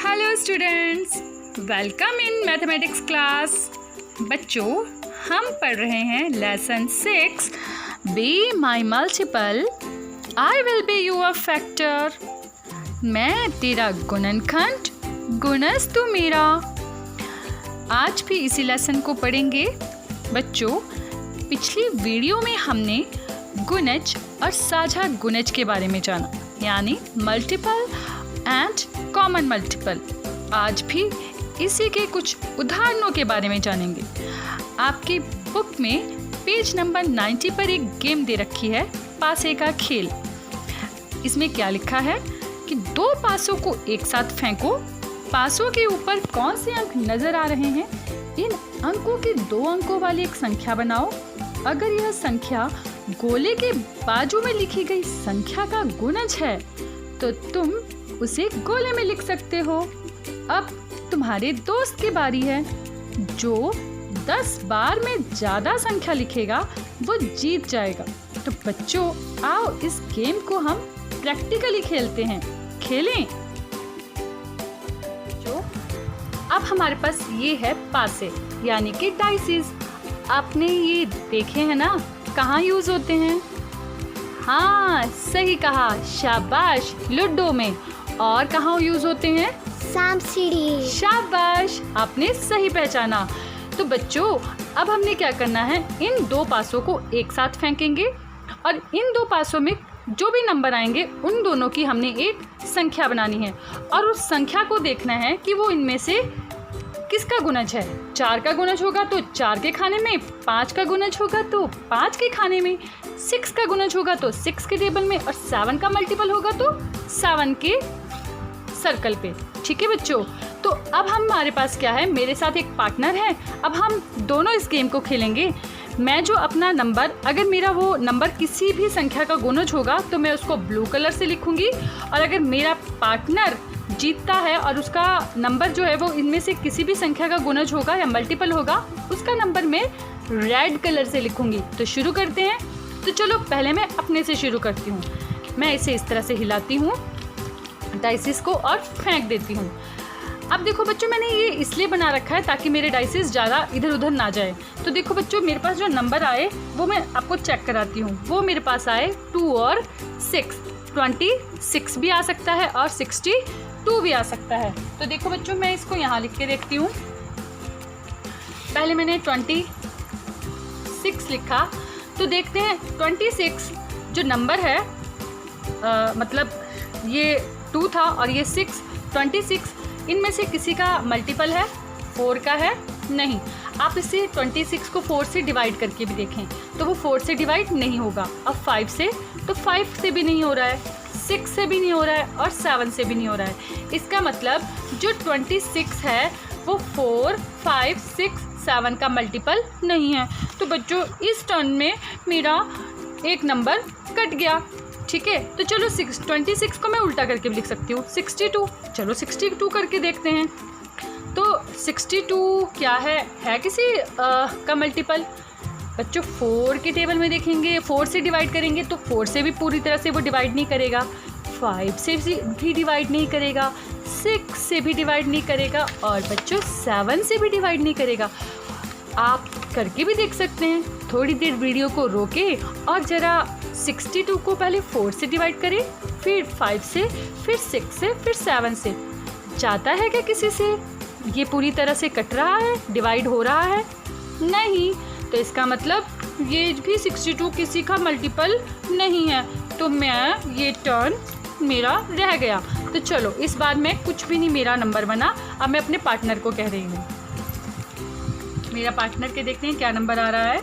Hello students, welcome in mathematics class. बच्चों, हम पढ़ रहे हैं lesson 6 be my multiple I will be your factor. मैं तेरा गुणनखंड, गुणज तू मेरा। आज भी इसी लेसन को पढ़ेंगे। बच्चों, पिछली वीडियो में हमने गुणज और साझा गुणज के बारे में जाना, यानी मल्टीपल एंड कॉमन मल्टीपल। आज भी इसी के कुछ उदाहरणों के बारे में जानेंगे। आपकी बुक में पेज नंबर 90 पर एक गेम दे रखी है, पासे का खेल। इसमें क्या लिखा है कि दो पासों को एक साथ फेंको, पासों के ऊपर कौन से अंक नजर आ रहे हैं, इन अंकों के दो अंकों वाली एक संख्या बनाओ। अगर यह संख्या गोले के बाजू में लिखी गई संख्या का गुणज है तो तुम उसे गोले में लिख सकते हो। अब तुम्हारे दोस्त की बारी है। जो 10 बार में ज्यादा संख्या लिखेगा वो जीत जाएगा। तो बच्चों, आओ इस गेम को हम प्रैक्टिकली खेलते हैं। खेलें। जो अब हमारे पास ये है पासे, यानी कि डाइसिस। आपने ये देखे हैं ना, कहाँ यूज होते हैं? हाँ, सही कहा, शाबाश, लूडो में। और कहाँ यूज होते हैं? सांप सीढ़ी। शाबाश, आपने सही पहचाना। तो बच्चों, अब हमने क्या करना है, इन दो पासों को एक साथ फेंकेंगे और इन दो पासों में जो भी नंबर आएंगे उन दोनों की हमने एक संख्या बनानी है और उस संख्या को देखना है कि वो इनमें से किसका गुणज है। 4 का गुणज होगा तो 4 के खाने में, 5 का गुणज होगा तो 5 के खाने में, 6 का गुणज होगा तो 6 के टेबल में और 7 का मल्टीपल होगा तो 7 के सर्कल पे। ठीक है बच्चों, तो अब हमारे पास क्या है, मेरे साथ एक पार्टनर है। अब हम दोनों इस गेम को खेलेंगे। मैं जो अपना नंबर, अगर मेरा वो नंबर किसी भी संख्या का गुणज होगा तो मैं उसको ब्लू कलर से लिखूंगी, और अगर मेरा पार्टनर जीतता है और उसका नंबर जो है वो इनमें से किसी भी संख्या का गुणज होगा या मल्टीपल होगा, उसका नंबर मैं रेड कलर से लिखूंगी। तो शुरू करते हैं। तो चलो, पहले मैं अपने से शुरू करती हूँ। मैं इसे इस तरह से हिलाती हूँ डाइसिस को और फेंक देती हूँ। अब देखो बच्चों, मैंने ये इसलिए बना रखा है ताकि मेरे डाइसिस ज़्यादा इधर उधर ना जाए। तो देखो बच्चों, मेरे पास जो नंबर आए वो मैं आपको चेक कराती हूँ। वो मेरे पास आए 2 और 6। 26 भी आ सकता है और 62 भी आ सकता है। तो देखो बच्चों, मैं इसको यहाँ लिख के देखती हूँ। पहले मैंने 26 लिखा, तो देखते हैं 26 जो नंबर है, मतलब ये 2 था और ये 6, 26 इनमें से किसी का मल्टीपल है? 4 का है? नहीं। आप इसे 26 को 4 से डिवाइड करके भी देखें तो वो 4 से डिवाइड नहीं होगा। अब 5 से, तो 5 से भी नहीं हो रहा है, 6 से भी नहीं हो रहा है और 7 से भी नहीं हो रहा है। इसका मतलब जो 26 है वो 4, 5, 6, 7 का मल्टीपल नहीं है। तो बच्चों, इस टर्न में मेरा एक नंबर कट गया। ठीक है, तो चलो 26 को मैं उल्टा करके भी लिख सकती हूँ, 62। चलो 62 करके देखते हैं। तो 62 क्या है किसी का मल्टीपल? बच्चों, 4 के टेबल में देखेंगे, 4 से डिवाइड करेंगे तो 4 से भी पूरी तरह से वो डिवाइड नहीं करेगा, 5 से भी डिवाइड नहीं करेगा, 6 से भी डिवाइड नहीं करेगा और बच्चों 7 से भी डिवाइड नहीं करेगा। आप करके भी देख सकते हैं। थोड़ी देर वीडियो को रोके और ज़रा 62 को पहले 4 से डिवाइड करें, फिर 5 से, फिर 6 से, फिर 7 से। जाता है क्या किसी से? ये पूरी तरह से कट रहा है, डिवाइड हो रहा है? नहीं। तो इसका मतलब ये भी 62 किसी का मल्टीपल नहीं है। तो मैं ये टर्न मेरा रह गया। तो चलो, इस बार मैं कुछ भी नहीं मेरा नंबर बना। अब मैं अपने पार्टनर को कह रही हूँ। मेरा पार्टनर के देखते हैं क्या नंबर आ रहा है।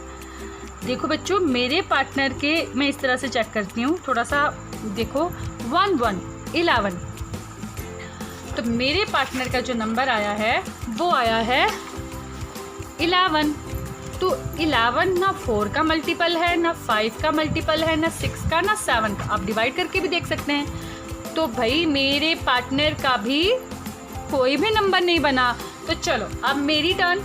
देखो बच्चों, मेरे पार्टनर के मैं इस तरह से चेक करती हूँ, थोड़ा सा देखो, 1, 1, 11। तो मेरे पार्टनर का जो नंबर आया है वो आया है 11। तो 11 ना 4 का मल्टीपल है, ना 5 का मल्टीपल है, ना 6 का, ना 7 का। आप डिवाइड करके भी देख सकते हैं। तो भाई मेरे पार्टनर का भी कोई भी नंबर नहीं बना। तो चलो, अब मेरी टर्न।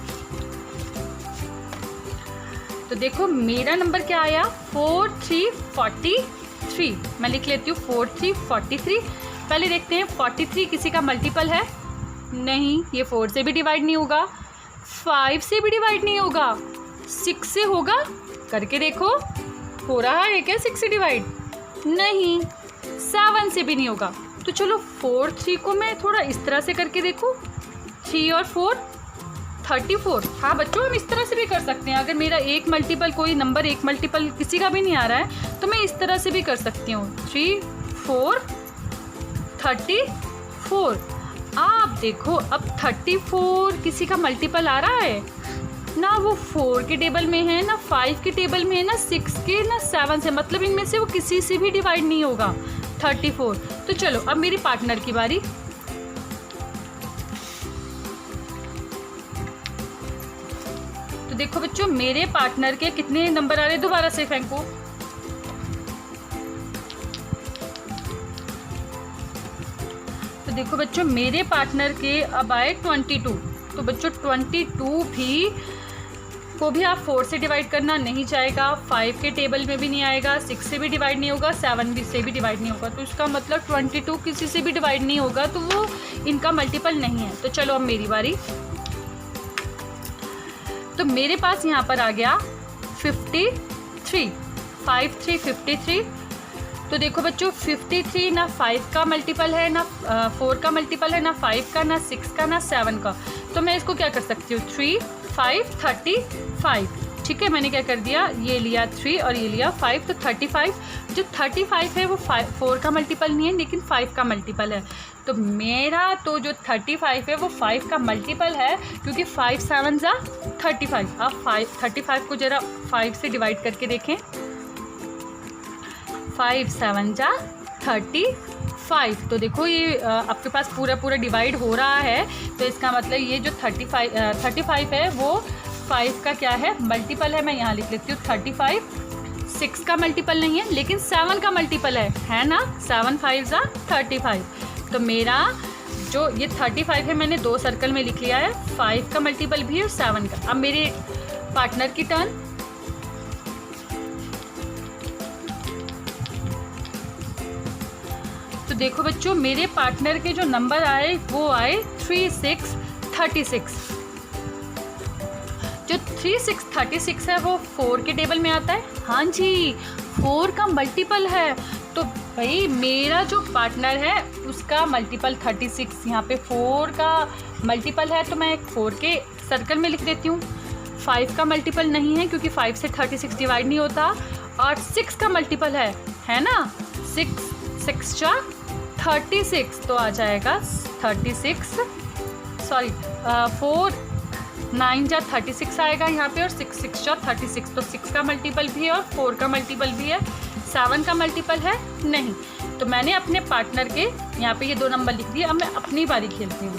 तो देखो मेरा नंबर क्या आया, 4343। मैं लिख लेती हूँ 4343। पहले देखते हैं 43 किसी का मल्टीपल है? नहीं, ये 4 से भी डिवाइड नहीं होगा, 5 से भी डिवाइड नहीं होगा, 6 से होगा? करके देखो, हो रहा है क्या 6 से डिवाइड? नहीं, 7 से भी नहीं होगा। तो चलो 4 3 को मैं थोड़ा इस तरह से करके देखूँ, 3 और 4 34। हाँ बच्चों, हम इस तरह से भी कर सकते हैं। अगर मेरा एक मल्टीपल, कोई नंबर एक मल्टीपल किसी का भी नहीं आ रहा है तो मैं इस तरह से भी कर सकती हूँ। 3 4 34। आप देखो, अब 34 किसी का मल्टीपल आ रहा है ना? वो 4 के टेबल में है, ना 5 के टेबल में है, ना 6 के, ना 7 से, मतलब इनमें से वो किसी से भी डिवाइड नहीं होगा 34। तो चलो अब मेरी पार्टनर की बारी। तो देखो बच्चों, मेरे पार्टनर के कितने नंबर आ रहे हैं? दोबारा से फेंको। तो देखो बच्चों, मेरे पार्टनर के अब आए 22। तो बच्चों 22 भी को भी आप 4 से डिवाइड करना नहीं चाहेगा, 5 के टेबल में भी नहीं आएगा, 6 से भी डिवाइड नहीं होगा, 7 भी से भी डिवाइड नहीं होगा। तो इसका मतलब 22 किसी से भी डिवाइड नहीं होगा, तो वो इनका मल्टीपल नहीं है। तो चलो अब मेरी बारी। तो मेरे पास यहाँ पर आ गया 53, 5 3 53। तो देखो बच्चों, 53 ना 5 का मल्टीपल है, ना 4 का मल्टीपल है, ना 5 का, ना 6 का, ना 7 का। तो मैं इसको क्या कर सकती हूँ, 3 5 35। ठीक है, मैंने क्या कर दिया, ये लिया 3 और ये लिया 5, तो 35। जो 35 है वो 4 का मल्टीपल नहीं है, लेकिन 5 का मल्टीपल है। तो मेरा तो जो 35 है वो 5 का मल्टीपल है, क्योंकि 5 7 जा 35। आप 35 को ज़रा 5 से डिवाइड करके देखें। 5 7 जा 35। तो देखो ये आपके पास पूरा डिवाइड हो रहा है। तो इसका मतलब ये जो 35 है वो 5 का क्या है, मल्टीपल है। मैं यहाँ लिख लेती हूँ 35। 6 का मल्टीपल नहीं है, लेकिन 7 का मल्टीपल है ना? 7 5 जा 35। तो मेरा जो ये 35 है, मैंने 2 सर्कल में लिख लिया है, 5 का मल्टीपल भी और 7 का। अब मेरे पार्टनर की टर्न। तो देखो बच्चों, मेरे पार्टनर के जो नंबर आए वो आए 3 6 36। जो 3 6 36 है वो 4 के टेबल में आता है। हाँ जी, 4 का मल्टीपल है। तो भाई मेरा जो पार्टनर है उसका मल्टीपल 36, यहाँ पे 4 का मल्टीपल है, तो मैं 4 के सर्कल में लिख देती हूँ। 5 का मल्टीपल नहीं है, क्योंकि 5 से 36 डिवाइड नहीं होता। और 6 का मल्टीपल है ना? 6 जा 36, तो आ जाएगा 36। सॉरी, 4 9 जा 36 आएगा यहाँ पे, और 6 6 जा 36। तो 6 का मल्टीपल भी है और 4 का मल्टीपल भी है, 7 का मल्टीपल है नहीं। तो मैंने अपने पार्टनर के यहाँ पे ये 2 नंबर लिख दिए। अब मैं अपनी बारी खेलती हूँ।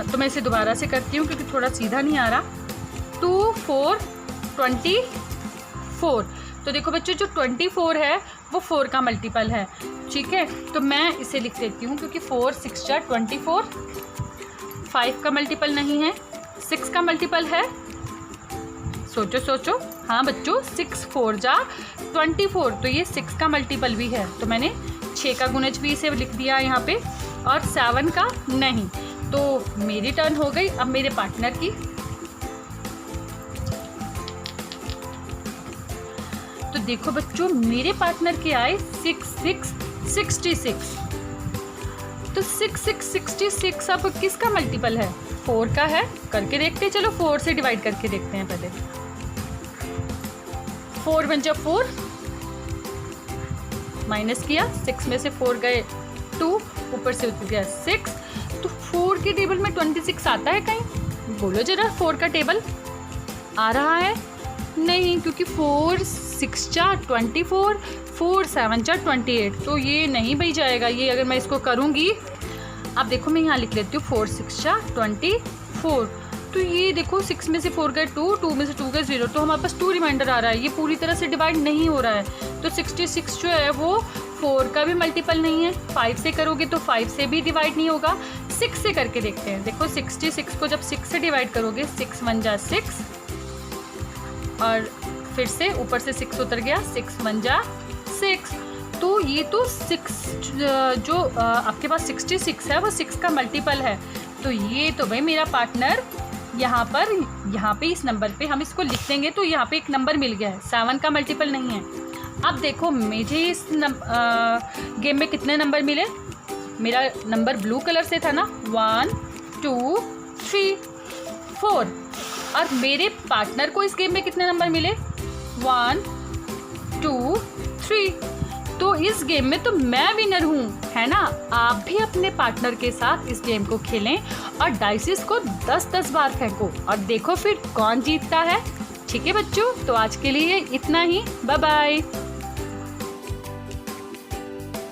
तो मैं इसे दोबारा से करती हूँ, क्योंकि थोड़ा सीधा नहीं आ रहा। 2 4 24। तो देखो बच्चों, जो 24 है वो 4 का मल्टीपल है। ठीक है, तो मैं इसे लिख देती हूँ, क्योंकि 4 6 जा 24। 5 का मल्टीपल नहीं है, 6 का मल्टीपल है। सोचो। हाँ बच्चों, 6 4 जा 24, तो ये 6 का मल्टीपल भी है। तो मैंने 6 का गुणज भी इसे लिख दिया यहाँ पे, और 7 का नहीं। तो मेरी टर्न हो गई। अब मेरे पार्टनर की। तो देखो बच्चों, मेरे पार्टनर के आए 6 6 66। तो 6 6 66 अब किसका मल्टीपल है? 4 का है। करके देखते हैं, चलो 4 से डिवाइड करके देखते हैं पहले। 4 1 जा 4, माइनस किया, 6 में से 4 गए 2, ऊपर से उतर गया 6। तो 4 के टेबल में 26 आता है कहीं? बोलो जरा, 4 का टेबल आ रहा है? नहीं, क्योंकि 4 6 जा 24, 4 7 जा 28। तो ये नहीं भाई जाएगा। ये अगर मैं इसको करूँगी, आप देखो मैं यहाँ लिख लेती हूँ 4 6 जा 24। तो ये देखो 6 में से 4 गए 2, 2 में से 2 गए 0, तो हमारे पास 2 रिमाइंडर आ रहा है। ये पूरी तरह से डिवाइड नहीं हो रहा है। तो 66 जो है वो 4 का भी मल्टीपल नहीं है। 5 से करोगे तो 5 से भी डिवाइड नहीं होगा। 6 से करके देखते हैं। देखो 66 को जब 6 से डिवाइड करोगे, 6 1 जा 6, और फिर से ऊपर से 6 उतर गया, 6 1 जा 6। तो ये तो 6 जो आपके पास 66 है वो 6 का मल्टीपल है। तो ये तो भाई मेरा पार्टनर यहाँ पे इस नंबर पे हम इसको लिख देंगे तो यहाँ पे एक नंबर मिल गया है, 7 का मल्टीपल नहीं है। अब देखो मुझे इस गेम में कितने नंबर मिले। मेरा नंबर ब्लू कलर से था ना, 1 2 3 4। और मेरे पार्टनर को इस गेम में कितने नंबर मिले, 1 2 3। तो इस गेम में तो मैं विनर हूँ, है ना। आप भी अपने पार्टनर के साथ इस गेम को खेलें और डाइसेस को 10-10 बार फेंको और देखो फिर कौन जीतता है। ठीक है बच्चों, तो आज के लिए इतना ही। Bye bye.